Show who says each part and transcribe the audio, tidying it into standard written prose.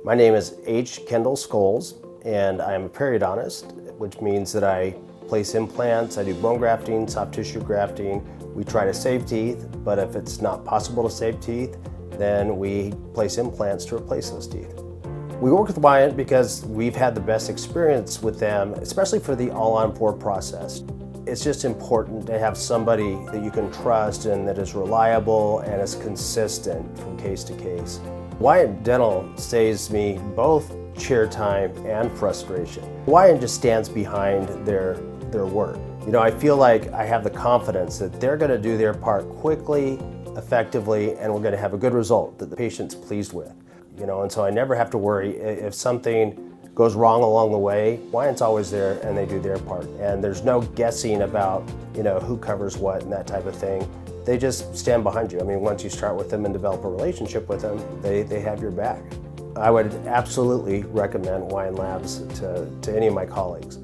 Speaker 1: My name is Kendall Scholes, and I am a periodontist, which means that I place implants, I do bone grafting, soft tissue grafting. We try to save teeth, but if it's not possible to save teeth, then we place implants to replace those teeth. We work with Wiand because we've had the best experience with them, especially for the all-on-4 process. It's just important to have somebody that you can trust and that is reliable and is consistent from case to case. Wiand Dental saves me both chair time and frustration. Wiand just stands behind their work. You know, I feel like I have the confidence that they're going to do their part quickly, effectively, and we're going to have a good result that the patient's pleased with. You know, and so I never have to worry if something goes wrong along the way. Wiand's always there and they do their part. And there's no guessing about, you know, who covers what and that type of thing. They just stand behind you. I mean, once you start with them and develop a relationship with them, they have your back. I would absolutely recommend Wiand Labs to any of my colleagues.